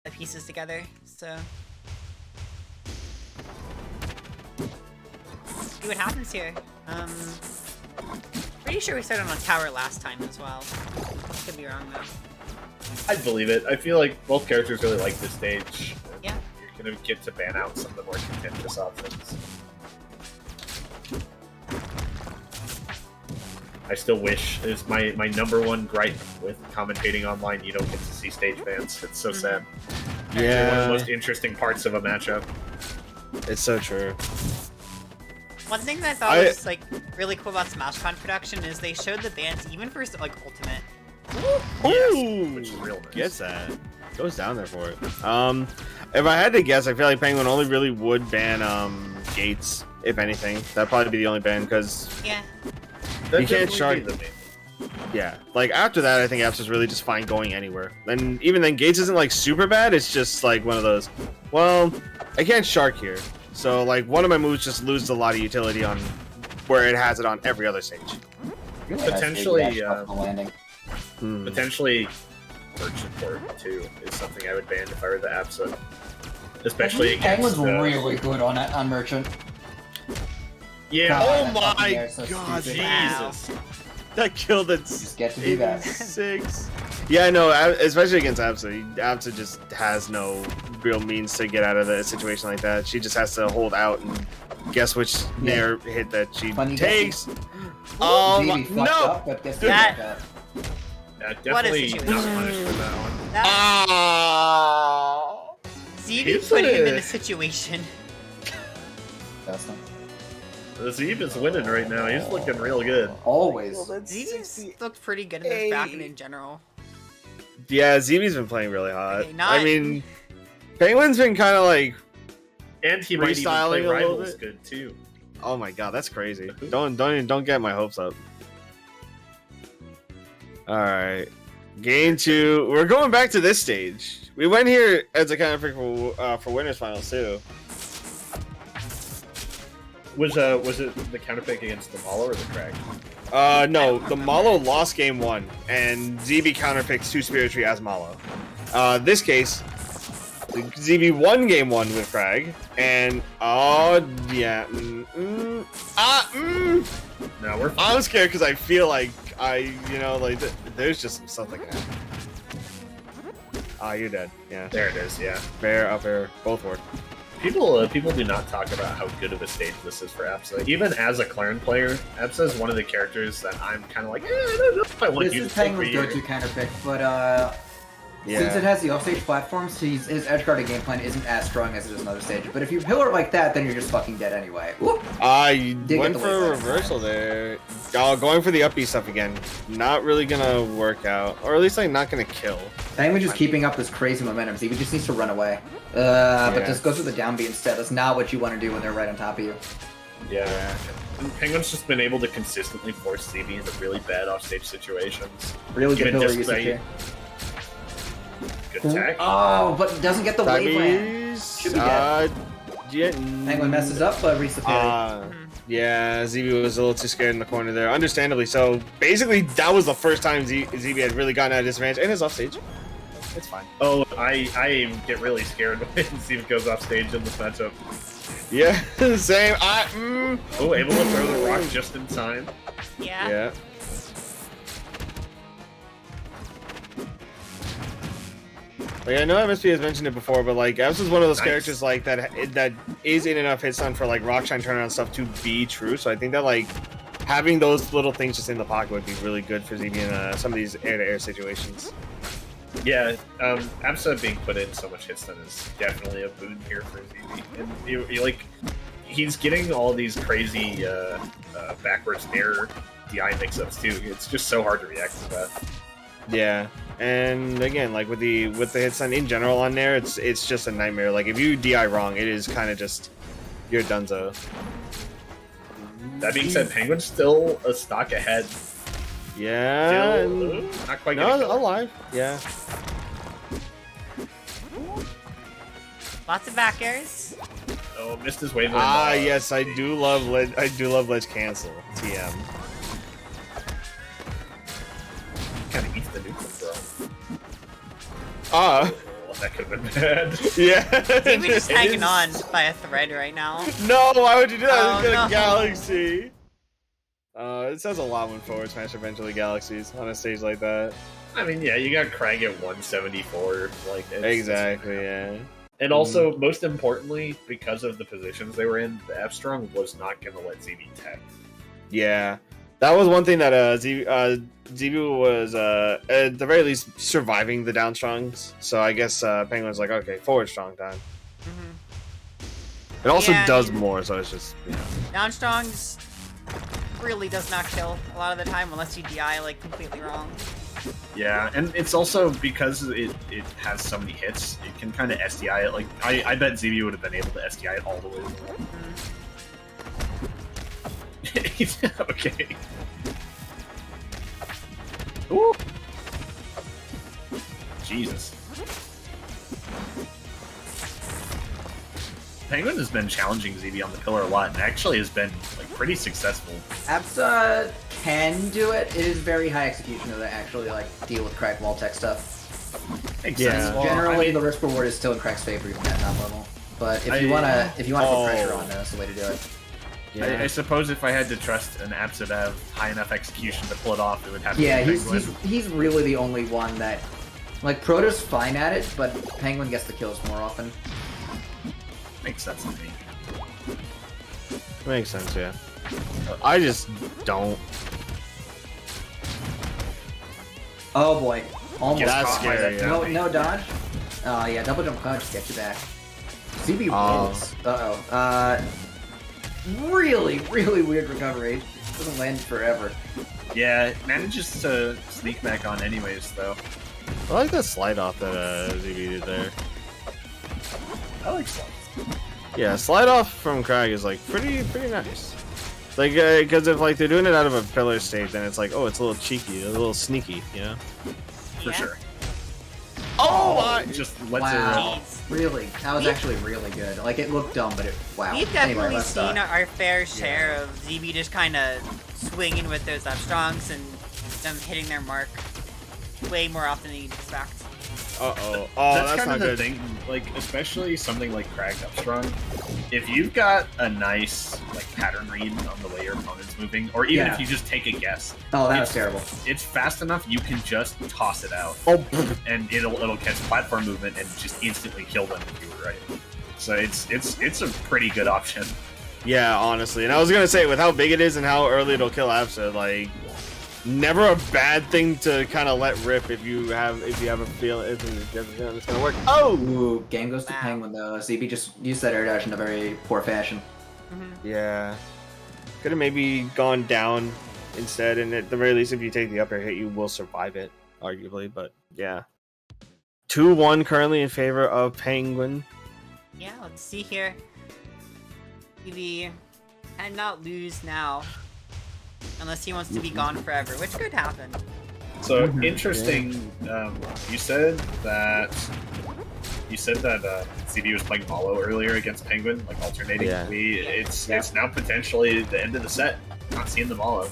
the pieces together. So see what happens here. Pretty sure we started on tower last time as well. Could be wrong though. I believe it. I feel like both characters really like this stage. Yeah. You're gonna get to ban out some of the more contentious options. I still wish it's my number one gripe with commentating online. You don't get to see stage bans. It's so sad. Yeah. They're one of the most interesting parts of a matchup. It's so true. One thing that I thought was like really cool about SmashCon production is they showed the bans even for like Ultimate. Yes, which is real nice. Gets that. Goes down there for it. If I had to guess, I feel like Penguin only really would ban Gates, if anything. That'd probably be the only ban, because Yeah. That you can't definitely shark be the main. Yeah, like after that, I think Absa's really just fine going anywhere. And even then, Gates isn't like super bad. It's just like one of those. Well, I can't shark here, so like one of my moves just loses a lot of utility on where it has it on every other stage. Potentially, landing. potentially, Merchant Port too is something I would ban if I were the Absa, especially Penguin's against. really good on Merchant. Yeah. God, Oh that my fucking air is so God, stupid. Jesus. That killed it. Just get to do that. 86. Yeah, I know, especially against Absa. Absa just has no real means to get out of a situation like that. She just has to hold out and guess which nair hit that she Funny takes. Oh, Oh, no! no! Up, but guess That- what? Yeah, What a definitely situation. not punished for that one. That Oh. ZeeBee He's put him in a- a situation. That's not- The Zeeb is winning right now. He's looking real good. Always. ZeeBee's looked pretty good in this back and in general. Yeah, ZeeBee's been playing really hot. Okay, not- I mean, Penguin's been kind of like, And he might even play Freestyling a little Rivals bit. good too. oh my god, that's crazy. Don't get my hopes up. All right, game 2. We're going back to this stage. We went here as a kind of pick for winners finals too. Was it the counterpick against the Malo or the Kragg? No, the Malo lost game 1, and ZeeBee counterpicks 2 Spirit Tree as Malo. This case, ZeeBee won game 1 with Kragg, and oh yeah, No, we're fine. I'm scared because I feel like there's just some stuff that can happen. Ah, you're dead. Yeah, There it is. Yeah. fair, up air, both work. People do not talk about how good of a stage this is for Absa. Even as a Claren player, Absa is one of the characters that I'm kind of like, I don't know if I want This to use is this Penguin's over go-to here. counter pick, but since it has the offstage platforms, his edge guarding game plan isn't as strong as it is on other stages. But if you pillar like that, then you're just fucking dead anyway. Whoop. You Did went get the for a wayside. reversal there. Oh, going for the up B stuff again. Not really gonna work out, or at least like not gonna kill. Penguin just keeping up this crazy momentum. ZeeBee just needs to run away. But Yeah. just goes with the down B instead. That's not what you want to do when they're right on top of you. Yeah. And Penguin's just been able to consistently force ZeeBee into really bad offstage situations. Really good Even pillar despite- usage here. Good attack. Oh, but doesn't get the waveland. Tabbies, Should be dead. yeah, Penguin messes up, but reads the parry. Yeah, ZeeBee was a little too scared in the corner there, understandably. So basically, that was the first time ZeeBee had really gotten at a disadvantage, and his offstage. It's fine. Oh, I get really scared when ZeeBee goes off stage in this matchup. Yeah, same. Oh, able to throw the rock just in time. Yeah. Yeah. Like, I know MSP has mentioned it before, but like Abs is one of those Nice. characters like that is in enough hit stun for like Rockshine turnaround stuff to be true. So I think that like having those little things just in the pocket would be really good for ZeeBee in some of these air-to-air situations. Yeah, Absa being put in so much hit stun is definitely a boon here for ZeeBee. And you like, he's getting all these crazy backwards nair DI mix-ups too. It's just so hard to react to that. Yeah, and again, like with the hit stun in general on there, it's just a nightmare. Like if you DI wrong, it is kind of just you're donezo. That being said, Penguin's still a stock ahead. Yeah. Still, not quite No, getting killed. alive. Yeah. Lots of back airs. Oh, missed his wave. Yes, I do love ledge cancel. TM. Kind of eats the neutral throw. That could have been bad. Yeah. Maybe just hanging on by a thread right now. No, why would you do that? Oh, It's got no. a galaxy. It says a lot when forward smash eventually galaxies on a stage like that. I mean, yeah, you got Kragg at 174. Like Exactly, yeah. And also, most importantly, because of the positions they were in, the F-Strong was not going to let ZeeBee tech. Yeah. That was one thing that ZeeBee was, at the very least, surviving the down strongs. So I guess Penguin's like, okay, forward strong time. It also Yeah, does more, so it's just, you know. Down Strong's really does not kill a lot of the time unless you DI like completely wrong. Yeah, and it's also because it has so many hits, it can kind of SDI it. Like, I bet ZeeBee would have been able to SDI it all the way. Okay. Ooh. Jesus. Penguin has been challenging ZeeBee on the pillar a lot, and actually has been like pretty successful. Absa can do it. It is very high execution to actually like deal with Kragg wall tech stuff. Makes Yeah. sense. Well, Generally, I mean, the risk reward is still in Kragg's favor even at top level. But if you wanna put pressure on, that's the way to do it. Yeah. I suppose if I had to trust an Absa to have high enough execution to pull it off, it would have to Yeah, be he's Penguin. he's really the only one that, like, Proto's fine at it, but Penguin gets the kills more often. Makes sense to me. Makes sense, yeah. I just don't. Oh boy, almost. Gets That's caught by scary, that yeah. No, dummy. no dodge. Oh yeah, double jump cloud just gets you back. ZeeBee Oh. rolls. Really, really weird recovery. Doesn't land forever. Yeah, it manages to sneak back on anyways, though. I like that slide off that ZeeBee did there. I like slides. Yeah, slide off from Kragg is like pretty nice. Like, because if like they're doing it out of a pillar state, then it's like, oh, it's a little cheeky, a little sneaky, you know? For Yeah. sure. Oh, Just lets Wow. her... Jeez. Really, that was actually really good. Like it looked dumb, but it wow. We've Anyway, definitely let's, seen our fair share of ZeeBee just kind of swinging with those up-strongs and them hitting their mark way more often than you'd expect. Uh-oh. Oh, that's kind not of the good. thing, like, especially something like Kragg Upstrong. If you've got a nice, like, pattern read on the way your opponent's moving, or even Yeah. if you just take a guess, Oh, that was it's- terrible. it's fast enough you can just toss it out, Oh, and it'll catch platform movement and just instantly kill them if you were right. So it's a pretty good option. yeah, honestly. And I was gonna say, with how big it is and how early it'll kill Absa, like, never a bad thing to kind of let rip if you have a feel if it's gonna work. Oh, Ooh, game goes to Wow. Penguin though. ZeeBee just used that air dodge in a very poor fashion. yeah. Could have maybe gone down instead, and at the very least, if you take the up air hit, you will survive it, arguably. But yeah, 2-1 currently in favor of Penguin. Yeah, let's see here. ZeeBee cannot lose now. Unless he wants to be gone forever, which could happen. So Mhm. interesting. You said that ZeeBee was playing Malo earlier against Penguin, like alternating. Yeah. It's now potentially the end of the set. Not seeing the Malo.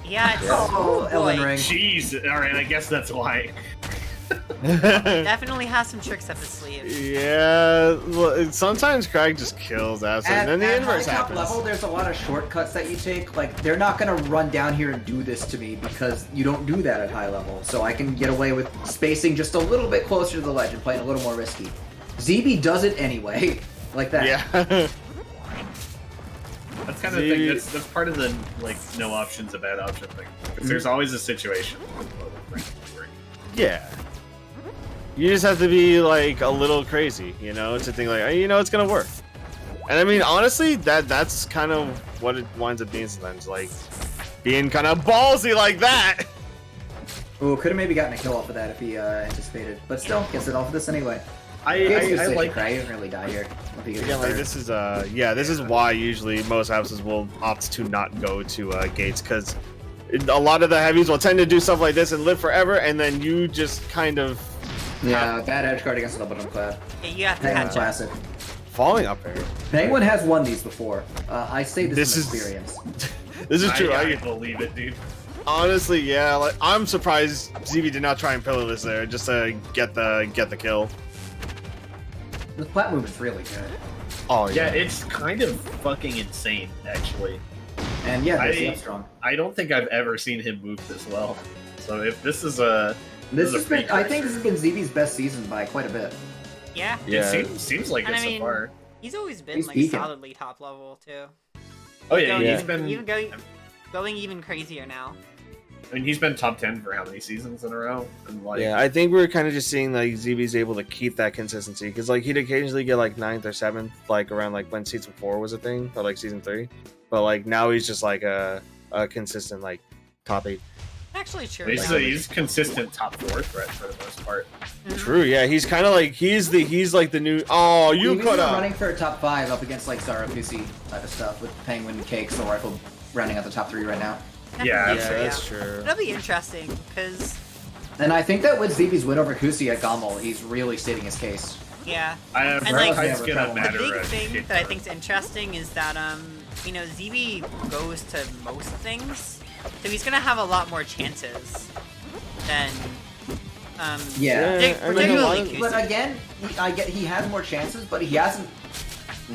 Yeah, it's Oh, Elden boy. Ring. Jeez. All right, I guess that's why. Definitely has some tricks up his sleeve. Yeah, well, sometimes Kragg just kills Absa, and then the at inverse high top happens. level, there's a lot of shortcuts that you take. Like, they're not gonna run down here and do this to me because you don't do that at high level. So I can get away with spacing just a little bit closer to the ledge and playing a little more risky. ZeeBee does it anyway, like that. Yeah. That's kind of the thing. That's part of the like no option's a bad option thing. 'Cause there's always a situation. Yeah. You just have to be like a little crazy, you know, to think like, oh, you know, it's gonna work. And I mean, honestly, that's kind of what it winds up being sometimes, like being kind of ballsy like that. Ooh, could have maybe gotten a kill off of that if he anticipated, but still gets it off of this anyway. I like Kragg. He didn't really die here. If he gets Again, like third. this is this is why usually most houses will opt to not go to gates, because a lot of the heavies will tend to do stuff like this and live forever, and then you just kind of Yeah, bad edge guard against the double jump cloud. Yeah, you have to Penguin catch up. classic. falling up there. Penguin has won these before. I say this This from is- experience. This is true. I I, believe it, dude. Honestly, yeah. Like, I'm surprised ZeeBee did not try and pillar this there just to get the kill. This plat movement's really good. Oh Yeah, yeah. it's kind of fucking insane, actually. And yeah, there's the strong. I don't think I've ever seen him move this well. So if this is a This is a has been, I think precursor. this has been ZeeBee's best season by quite a bit. Yeah. Yeah. It seems like And it I mean, so far. he's always been He's like peaking. solidly top level too. Oh yeah, Going he's even, been. even going even crazier now. I mean, he's been top 10 for how many seasons in a row? And like, Yeah, I think we're kind of just seeing like ZeeBee's able to keep that consistency because like he'd occasionally get like 9th or 7th, like around like when season 4 was a thing or like season 3, but like now he's just like a consistent like top 8. Actually, true. he's consistent top 4 threat for the most part. Mhm. True, yeah, he's kind of like he's like the new. Oh, you ZeeBee's could running have. for a top 5 up against like Zarakusi type of stuff with Penguin, Cake, Soul Rifle rounding out the top 3 right now. Yeah, Yeah, absolutely. that's true. That'll be interesting because And I think that with ZeeBee's win over Kusi at Gommel, he's really stating his case. yeah. I And, like, it's gonna the matter. The big a thing shit that I ton. think's interesting is that you know, ZeeBee goes to most things, so he's gonna have a lot more chances than Yeah. Yeah, I mean, a lot particularly of- Kusi. But again, he has more chances, but he hasn't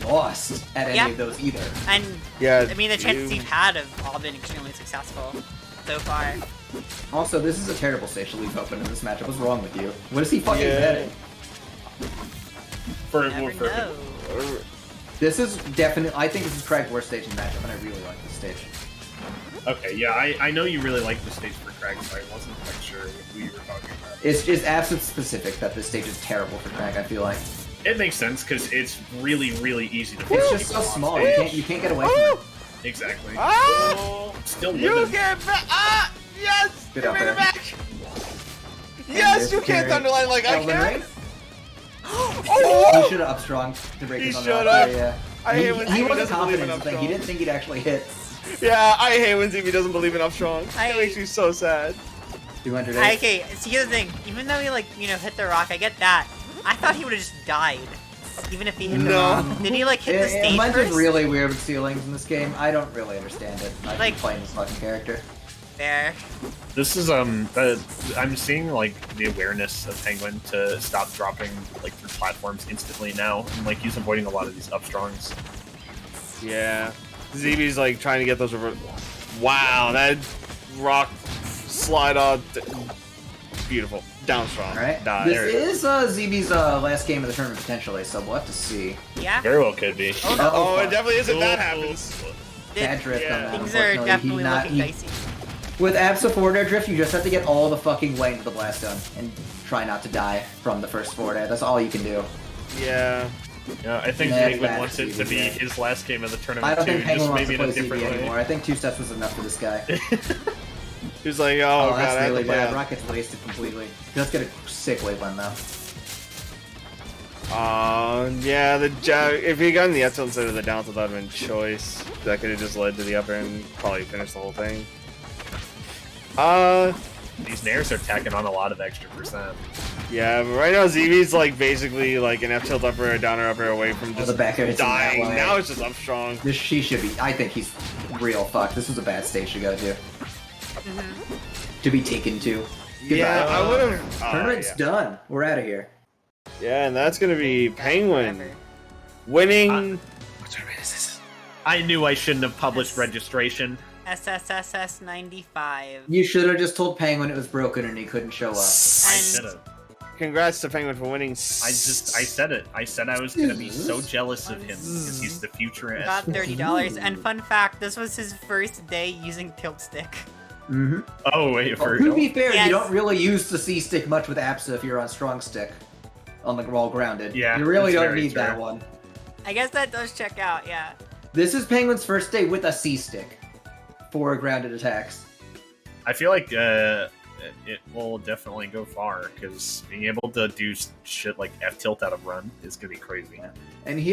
lost at any Yeah. of those either. And Yeah, I mean, the chances you- he's had have all been extremely successful so far. Also, this is a terrible stage to leave open in this matchup. What's wrong with you? What is he fucking Yeah. betting? For, Never for, know. This is definitely. I think this is Kragg's worst stage in the matchup, and I really like this stage. Okay, yeah, I know you really like the stage for Kragg, so I wasn't quite sure who you were talking about. It's just absolute specific that this stage is terrible for Kragg. I feel like It makes sense because it's really, really easy to. it's fix just so people on small. stage. You can't get away from it. Exactly. Ah! Still You living. get back! Ah! Yes! Good You up made there. it back! And Yes, there's you can't Carrie. underline like I Elven can. Ring? He Oh! should have up strong to break He his own should rock have. there, yeah. I hate when he Steven wasn't doesn't believe in confident in up the thing. He strong. didn't think he'd actually hit Yeah, I hate when ZeeBee doesn't believe in up strong. It I- makes me so sad. 200. Okay, see, here's the thing. Even though he, like, you know, hit the rock, I get that. I thought he would have just died. Even if he hit the No. rock. Did he, like, hit the stage Mine's first? just really weird with ceilings in this game. I don't really understand it. I Like- keep playing this fucking character. There. This is I'm seeing like the awareness of Penguin to stop dropping like through platforms instantly now, and like he's avoiding a lot of these upstrongs. Yeah. ZeeBee's like trying to get those reverse. Wow, that rock slide on. Beautiful. Down strong. Alright. Nah, This there it is. is ZeeBee's last game of the tournament potentially, so we'll have to see. Yeah? Very well could be. Oh, it definitely is if that Oh. happens. Bad drift Yeah. on that. Things are unfortunately. definitely He not- looking he- dicey. With Absa forward air drift, you just have to get all the fucking way into the blast zone and try not to die from the first forward air. That's all you can do. Yeah. Yeah, I think Yeah, Penguin bad wants it to be yeah. his last game of the I tournament don't too, think Penguin just wants maybe to in a play different ZeeBee way. anymore. I think 2 steps was enough for this guy. He's like, oh, Oh, god, that's I have really to play bad. out. Rocket's wasted completely. Let's get a sick waveland though. Yeah, the if he got in the up tilt instead of the down tilt, that would have been choice. That could have just led to the up air and probably finished the whole thing. These nairs are tacking on a lot of extra percent. Yeah, but right now ZeeBee's like basically like an F tilt up air, down air up air away from Oh, just the back air hits him that dying. way. Now it's just up strong. This she should be. I think he's real fucked. This was a bad stage to go to. To be taken to. Goodbye. Yeah, I would have. Tournament's done. We're out of here. Yeah, and that's gonna be Penguin winning. What tournament is this? I knew I shouldn't have published Yes. registration. SSSS 95. You should have just told Penguin it was broken and he couldn't show up. I said And it. Congrats to Penguin for winning. I said it. I said I was gonna be so jealous of him because he's the future got S. $30. And fun fact, this was his first day using tilt stick. Mm-hmm. Oh wait, for To be fair, Yes. you don't really use the C stick much with Absa if you're on strong stick. On the wall grounded. Yeah, You really that's don't very need that true. one. I guess that does check out, yeah. This is Penguin's first day with a C stick for grounded attacks. I feel like it will definitely go far because being able to do shit like F tilt out of run is gonna be crazy. And he